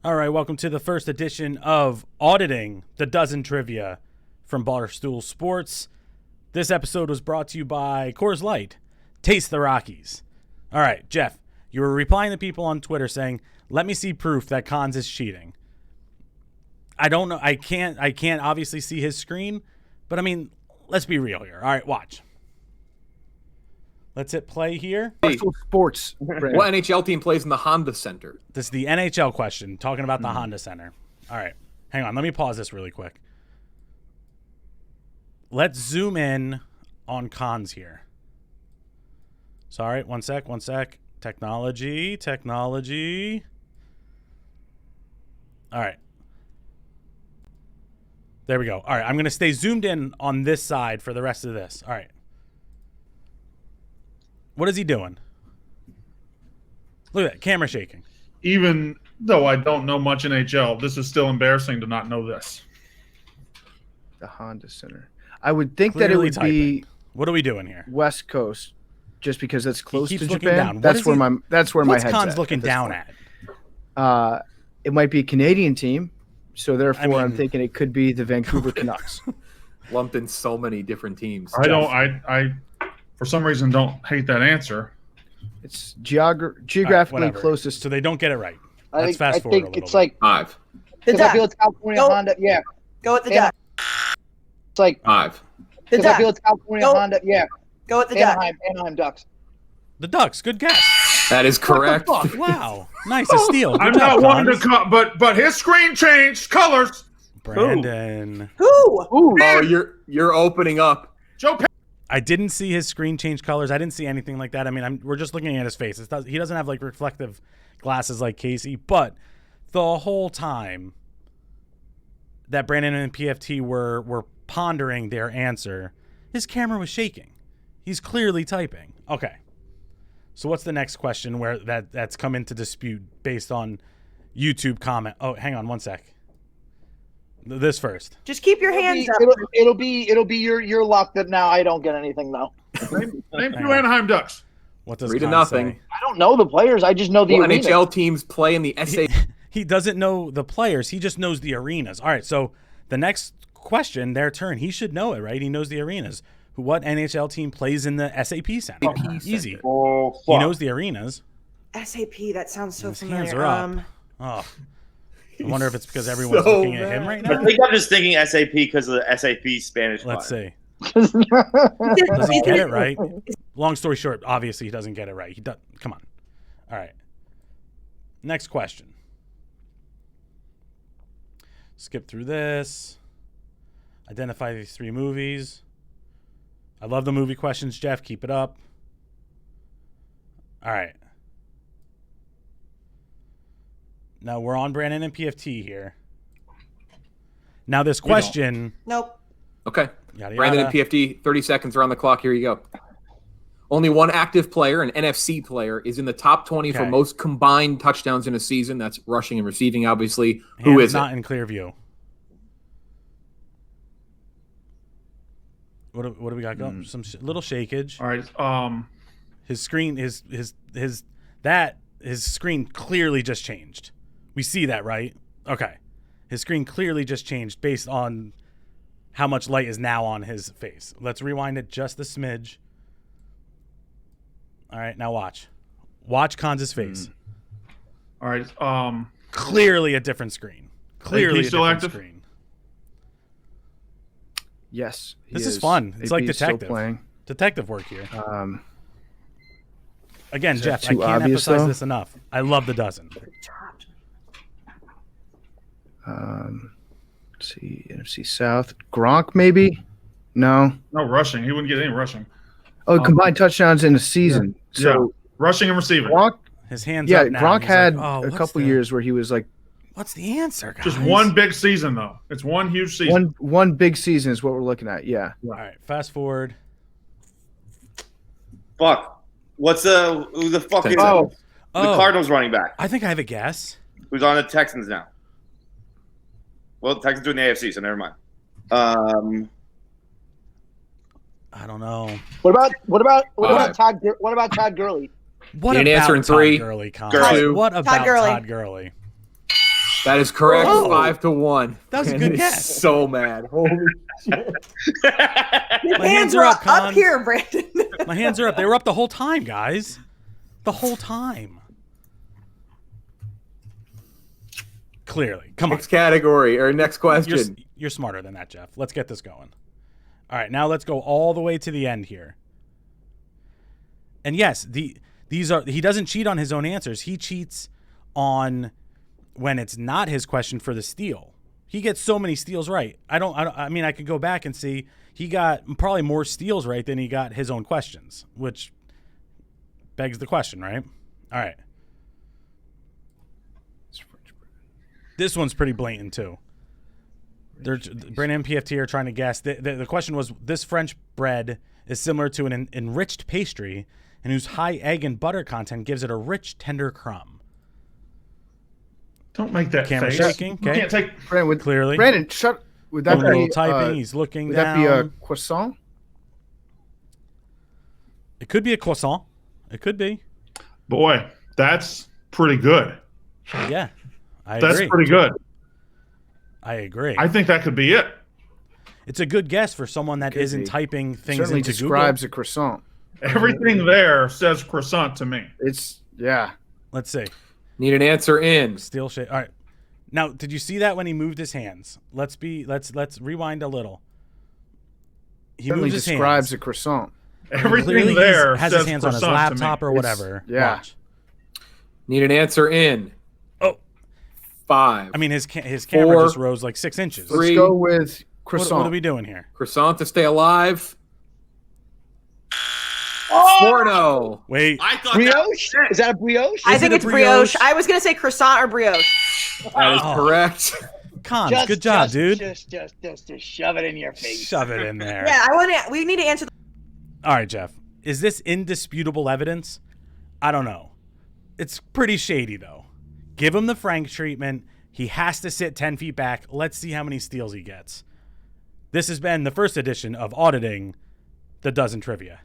All right, welcome to the first edition of Auditing the Dozen Trivia from Barstool Sports. This episode was brought to you by Coors Light. Taste the Rockies. All right, Jeff, you were replying to people on Twitter saying, "Let me see proof that Cons is cheating." I don't know. I can't obviously see his screen, but I mean, let's be real here. All right, watch. Let's hit play here. Barstool Sports. What NHL team plays in the Honda Center? This is the NHL question, talking about the Honda Center. All right, hang on. Let me pause this really quick. Let's zoom in on Cons here. Sorry, one sec. Technology. All right. There we go. All right, I'm going to stay zoomed in on this side for the rest of this. All right. What is he doing? Look at that, camera shaking. Even though I don't know much NHL, this is still embarrassing to not know this. The Honda Center. I would think Clearly that it would typing. be What are we doing here? West Coast, just because it's close to keeps looking Japan. down. What That's is where he- my What's head's Cons at looking this down point. at? It might be a Canadian team, so therefore I'm mean- thinking it could be the Vancouver Canucks. Lumped in so many different teams. I for some reason don't hate that answer. It's All right, geographically whatever. closest. So they don't get it right. I Let's think, fast I forward a think little it's bit. like, 5. The because I feel duck. it's California Go- Honda. Yeah, Go with the Anaheim. duck. It's like, 5. The because I feel duck. it's California Go- Honda. Yeah, Go with the duck. Anaheim Ducks. The Ducks, good guess. That is correct. Wow, nice, a steal. Good I'm job, not wanting to Cons. but his screen changed colors. Brandon. Who? Ooh, Oh, you're opening up. Joe I didn't see his screen change colors. I didn't see anything like that. I mean, we're just looking at his face. He doesn't have like reflective glasses like Casey, but the whole time that Brandon and PFT were pondering their answer, his camera was shaking. He's clearly typing. Okay. So what's the next question where that's come into dispute based on YouTube comment? Oh, hang on one sec. This first. Just keep your hands up. it'll be your luck that now I don't get anything though. name Hang two on. Anaheim Ducks. What does 3-0. Con say? I don't know the players. I just know the Well, arena. NHL teams play in the SA. He doesn't know the players. He just knows the arenas. All right, so the next question, their turn. He should know it, right? He knows the arenas. What NHL team plays in the SAP Center? Easy. Oh, fuck. He knows the arenas. SAP. That sounds so His familiar. hands are up. Oh, I wonder if it's because everyone's so looking at him right I now. think I'm just thinking SAP because of the SAP Spanish. Let's line. see. Does he get it right? Long story short, obviously he doesn't get it right. He does. Come on. All right. Next question. Skip through this. Identify these 3 movies. I love the movie questions, Jeff. Keep it up. All right. Now we're on Brandon and PFT here. Now this question. Nope. Okay. Yada, Brandon yada. and PFT, 30 seconds are on the clock. Here you go. Only one active player, an NFC player, is in the top 20 for Okay. most combined touchdowns in a season. That's rushing and receiving, obviously. Who Hands is it? not in clear view. What do we got going? Some little shakeage. All right. His screen, his screen clearly just changed. We see that, right? Okay. His screen clearly just changed based on how much light is now on his face. Let's rewind it just a smidge. All right, now watch. Watch Cons' face. All right. Clearly a different screen. Clearly a still different active? screen. Yes, he This is fun. It's like AP is still detective. playing. Detective work here. Again, is that Jeff, I too can't obvious, emphasize though? this enough. I love the dozen. Let's see, NFC South. Gronk, maybe? No. No rushing. He wouldn't get any rushing. Oh, combined touchdowns in a season. Yeah. So Rushing and receiving. Gronk, His hands yeah, up now. Gronk He's had like, oh, a what's couple the- years where he was like What's the answer, guys? Just one big season, though. It's one huge season. one big season is what we're looking at. Yeah. All right, fast forward. Fuck. Who the fuck is Oh. it? The Cardinals running back I think I have a guess. who's on the Texans now. Well, the Texans are in the AFC, so never mind. I don't know. What about Five. Todd? What about Todd Gurley? What Need an about answer in Todd 3, Gurley, Cons? Gurley. What about Gurley. Todd Gurley? That is correct. Oh. 5-1. That was a Brandon good is guess. So mad. Holy shit. Your My hands are up Cons. here, Brandon. My hands are up. They were up the whole time, guys. The whole time. Clearly. Come on. Next category or next question. You're smarter than that, Jeff. Let's get this going. All right, now let's go all the way to the end here. And yes, these are he doesn't cheat on his own answers. He cheats on when it's not his question for the steal. He gets so many steals right. I mean, I could go back and see he got probably more steals right than he got his own questions, which begs the question, right? All right. This one's pretty blatant too. Brandon and PFT are trying to guess. The question was, this French bread is similar to an enriched pastry and whose high egg and butter content gives it a rich, tender crumb. Don't make that Camera face. shaking. You Okay. can't take. Brandon, Clearly. Brandon, shut. Would that Doing a little be typing. He's looking would down. that be a croissant? It could be a croissant. It could be. Boy, that's pretty good. Yeah. I That's agree. pretty good. I agree. I think that could be it. It's a good guess for someone that Could isn't be. typing things Certainly into describes Google. a croissant. Everything there says croissant to me. It's yeah. Let's see. Need an answer in. Steel shape. All right. Now, did you see that when he moved his hands? Let's rewind a little. He Certainly moves his describes hands. a croissant. Everything Clearly there has says his hands on his croissant to me. laptop or whatever. yeah. Watch. Need an answer in. Oh. 5. I mean, his camera 4, just rose like 6 inches. three. Let's go with What croissant. are we doing here? Croissant to stay alive. Oh! 4-0. Wait. I thought Brioche? Is that a brioche? I Is think it a it's brioche. brioche? I was gonna say croissant or brioche. That is Oh. correct. Cons, good job, dude. Just shove it in your face. Shove it in there. Yeah, I want to. We need to answer. All right, Jeff. Is this indisputable evidence? I don't know. It's pretty shady, though. Give him the Frank treatment. He has to sit 10 feet back. Let's see how many steals he gets. This has been the first edition of Auditing the Dozen Trivia.